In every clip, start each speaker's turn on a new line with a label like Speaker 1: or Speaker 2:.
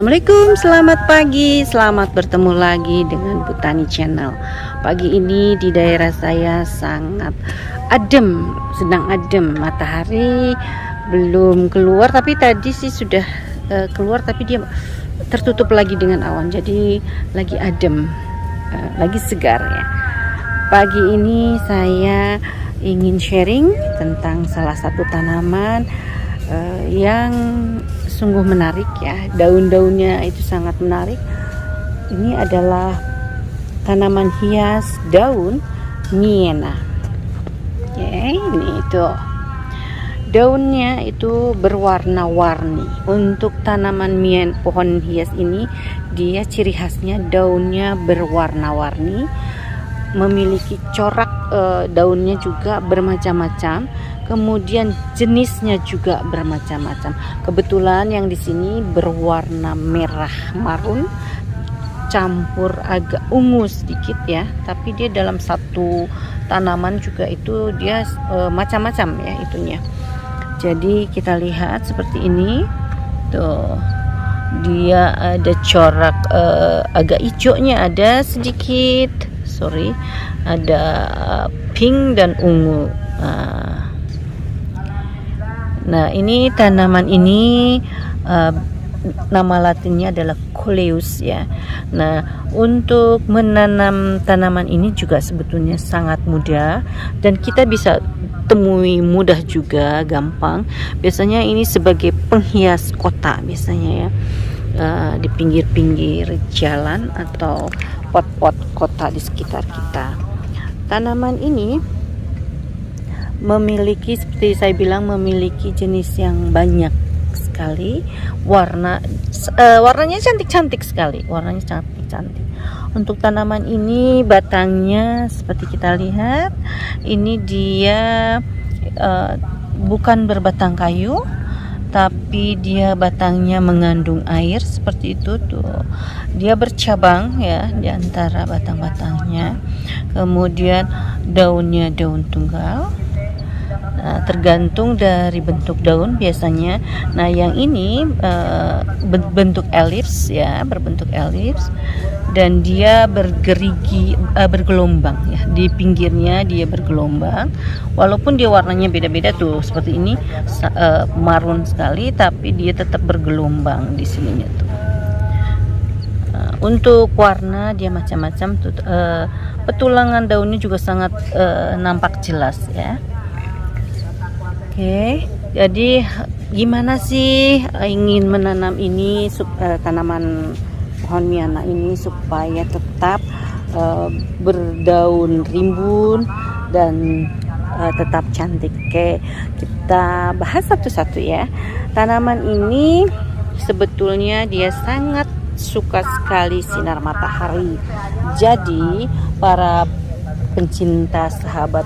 Speaker 1: Assalamualaikum, selamat pagi, selamat bertemu lagi dengan Bu Tani Channel. Pagi ini di daerah saya sangat adem, sedang adem, matahari belum keluar, tapi tadi sih sudah keluar, tapi dia tertutup lagi dengan awan, jadi lagi adem, lagi segar ya. Pagi ini saya ingin sharing tentang salah satu tanaman yang sungguh menarik ya, daun-daunnya itu sangat menarik. Ini adalah tanaman hias daun miena. Ya, ini itu daunnya itu berwarna-warni. Untuk tanaman miena, pohon hias ini, dia ciri khasnya daunnya berwarna-warni, memiliki corak daunnya juga bermacam-macam. Kemudian jenisnya juga bermacam-macam. Kebetulan yang di sini berwarna merah marun campur agak ungu sedikit ya, tapi dia dalam satu tanaman juga itu dia macam-macam ya itunya. Jadi kita lihat seperti ini. Tuh. Dia ada corak agak hijaunya ada sedikit. Ada pink dan ungu. Nah, ini tanaman ini nama latinnya adalah coleus ya. Nah, untuk menanam tanaman ini juga sebetulnya sangat mudah dan kita bisa temui mudah juga, gampang. Biasanya ini sebagai penghias kota biasanya ya, di pinggir-pinggir jalan atau pot-pot kota di sekitar kita. Tanaman ini memiliki, seperti saya bilang, memiliki jenis yang banyak sekali. Warnanya cantik-cantik sekali. Warnanya cantik-cantik. Untuk tanaman ini batangnya seperti kita lihat, ini dia bukan berbatang kayu, tapi dia batangnya mengandung air seperti itu tuh. Dia bercabang ya di antara batang-batangnya. Kemudian daunnya daun tunggal. Nah, tergantung dari bentuk daun biasanya. Nah, yang ini berbentuk elips ya, berbentuk elips dan dia bergerigi, bergelombang ya. Di pinggirnya dia bergelombang. Walaupun dia warnanya beda-beda tuh, seperti ini marun sekali, tapi dia tetap bergelombang di sininya tuh. Untuk warna dia macam-macam tuh. Petulangan daunnya juga sangat nampak jelas ya. Oke, jadi gimana sih ingin menanam ini tanaman pohon miana ini supaya tetap berdaun rimbun dan tetap cantik. Oke, kita bahas satu-satu ya. Tanaman ini sebetulnya dia sangat suka sekali sinar matahari. Jadi para pencinta sahabat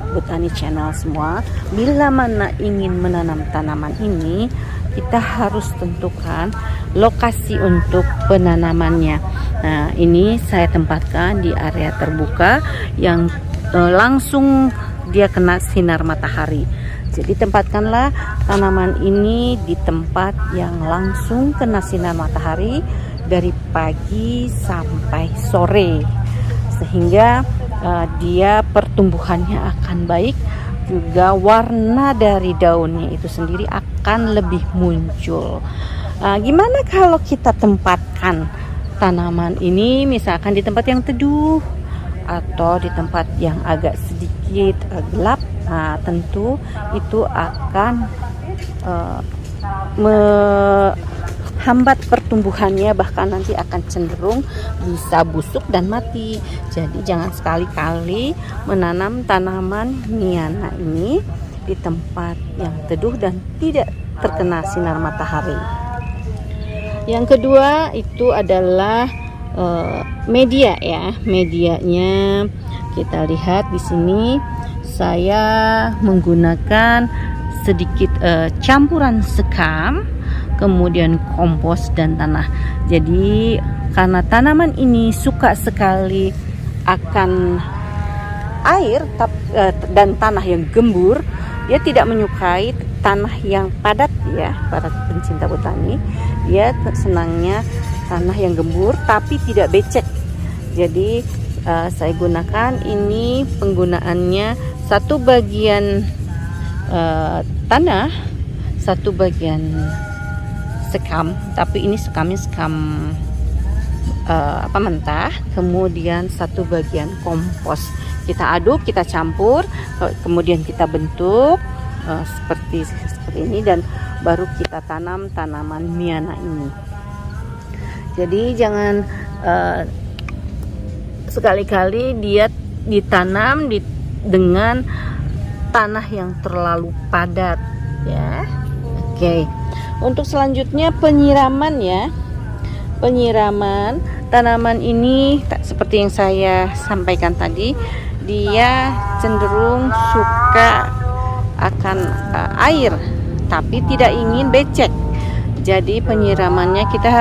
Speaker 1: Bu Tani Channel semua, bila mana ingin menanam tanaman ini, kita harus tentukan lokasi untuk penanamannya. Nah, ini saya tempatkan di area terbuka yang langsung dia kena sinar matahari. Jadi tempatkanlah tanaman ini di tempat yang langsung kena sinar matahari dari pagi sampai sore, sehingga dia pertumbuhannya akan baik, juga warna dari daunnya itu sendiri akan lebih muncul. Gimana kalau kita tempatkan tanaman ini misalkan di tempat yang teduh atau di tempat yang agak sedikit gelap? Nah, tentu itu akan menghambat pertumbuhannya, bahkan nanti akan cenderung bisa busuk dan mati. Jadi jangan sekali-kali menanam tanaman miana ini di tempat yang teduh dan tidak terkena sinar matahari. Yang kedua itu adalah media ya. Medianya kita lihat di sini saya menggunakan sedikit campuran sekam, kemudian kompos dan tanah. Jadi karena tanaman ini suka sekali akan air dan tanah yang gembur, dia tidak menyukai tanah yang padat ya para pencinta botani. Dia senangnya tanah yang gembur tapi tidak becek. Jadi saya gunakan ini, penggunaannya satu bagian tanah, satu bagian sekam, tapi ini sekamnya sekam mentah, kemudian satu bagian kompos. Kita aduk, kita campur, kemudian kita bentuk seperti ini, dan baru kita tanam tanaman miana ini. Jadi jangan sekali-kali dia ditanam dengan tanah yang terlalu padat ya. Oke. Untuk selanjutnya penyiraman ya. Penyiraman tanaman ini seperti yang saya sampaikan tadi, dia cenderung suka akan air tapi tidak ingin becek. Jadi penyiramannya kita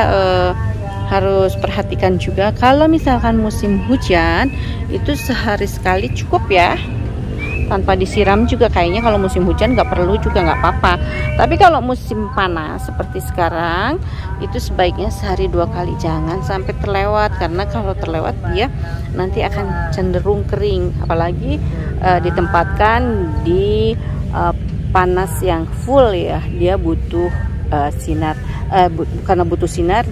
Speaker 1: harus perhatikan juga. Kalau misalkan musim hujan itu sehari sekali cukup ya, tanpa disiram juga. Kayaknya kalau musim hujan nggak perlu juga, nggak apa-apa. Tapi kalau musim panas seperti sekarang itu sebaiknya sehari 2 kali, jangan sampai terlewat, karena kalau terlewat dia nanti akan cenderung kering, apalagi ditempatkan di panas yang full ya. Dia butuh sinar, karena butuh sinar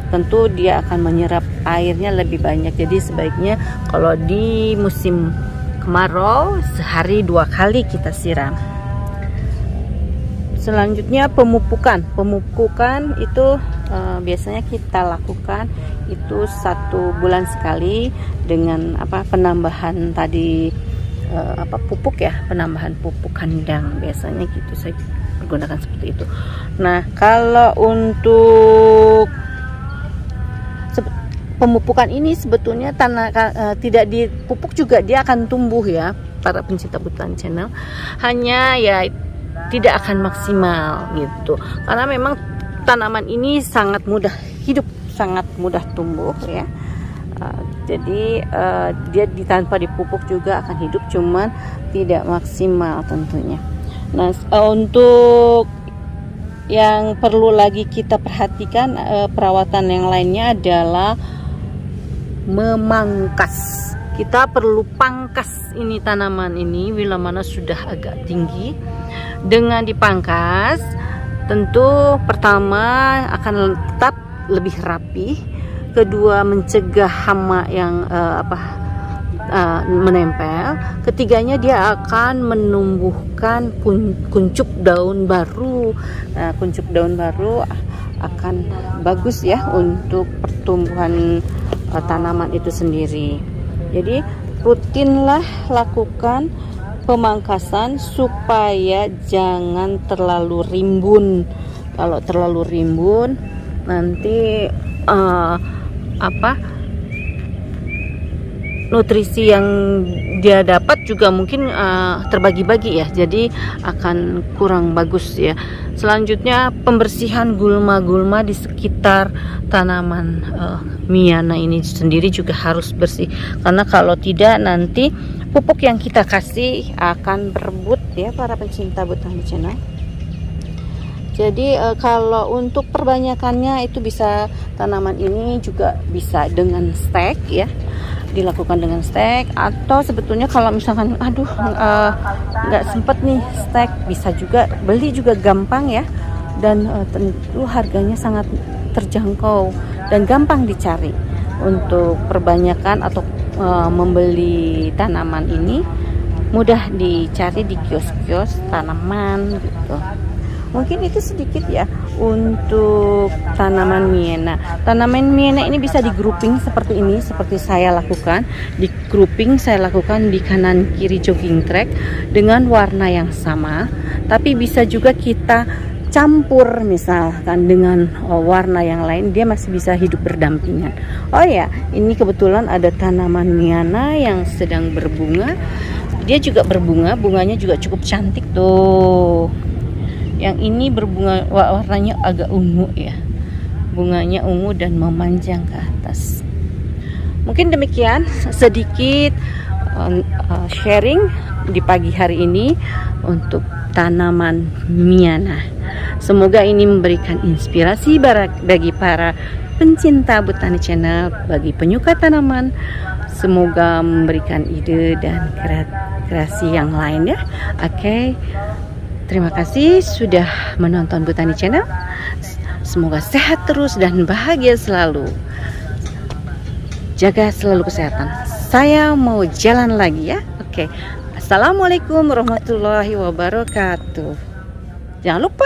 Speaker 1: tentu dia akan menyerap airnya lebih banyak. Jadi sebaiknya kalau di musim kemarau sehari 2 kali kita siram. Selanjutnya pemupukan. Pemupukan itu biasanya kita lakukan itu 1 bulan sekali dengan penambahan tadi pupuk ya, penambahan pupuk kandang. Biasanya gitu saya gunakan seperti itu. Nah, kalau untuk pemupukan ini sebetulnya tidak dipupuk juga dia akan tumbuh ya, para pencinta botani channel. Hanya ya tidak akan maksimal gitu, karena memang tanaman ini sangat mudah hidup, sangat mudah tumbuh ya. Jadi dia tanpa dipupuk juga akan hidup, cuman tidak maksimal tentunya. Nah, untuk yang perlu lagi kita perhatikan perawatan yang lainnya adalah memangkas. Kita perlu pangkas ini tanaman ini bila mana sudah agak tinggi. Dengan dipangkas tentu pertama akan tetap lebih rapi, kedua mencegah hama yang menempel, ketiganya dia akan menumbuhkan kuncup daun baru. Nah, kuncup daun baru akan bagus ya untuk pertumbuhan tanaman itu sendiri. Jadi rutinlah lakukan pemangkasan supaya jangan terlalu rimbun. Kalau terlalu rimbun nanti nutrisi yang dia dapat juga mungkin terbagi-bagi ya, jadi akan kurang bagus ya. Selanjutnya pembersihan gulma-gulma di sekitar tanaman miana ini sendiri juga harus bersih, karena kalau tidak nanti pupuk yang kita kasih akan berebut ya, para pencinta botani channel. Jadi kalau untuk perbanyakannya itu bisa, tanaman ini juga bisa dengan stek ya, dilakukan dengan stek, atau sebetulnya kalau misalkan nggak sempet nih stek, bisa juga beli juga gampang ya, dan tentu harganya sangat terjangkau dan gampang dicari. Untuk perbanyakan atau membeli tanaman ini mudah dicari di kios-kios tanaman gitu. Mungkin itu sedikit ya untuk tanaman miena. Tanaman miena ini bisa di grouping seperti ini, seperti saya lakukan. Di grouping saya lakukan di kanan kiri jogging track dengan warna yang sama, tapi bisa juga kita campur misalkan dengan warna yang lain, dia masih bisa hidup berdampingan. Oh ya, ini kebetulan ada tanaman miana yang sedang berbunga. Dia juga berbunga, bunganya juga cukup cantik tuh. Yang ini berbunga, warnanya agak ungu ya, bunganya ungu dan memanjang ke atas. Mungkin demikian sedikit sharing di pagi hari ini untuk tanaman miana. Semoga ini memberikan inspirasi bagi para pencinta Botani Channel, bagi penyuka tanaman. Semoga memberikan ide dan kreasi yang lain ya. Oke. Terima kasih sudah menonton Botani Channel. Semoga sehat terus dan bahagia selalu. Jaga selalu kesehatan. Saya mau jalan lagi ya. Oke. Assalamualaikum warahmatullahi wabarakatuh. Jangan lupa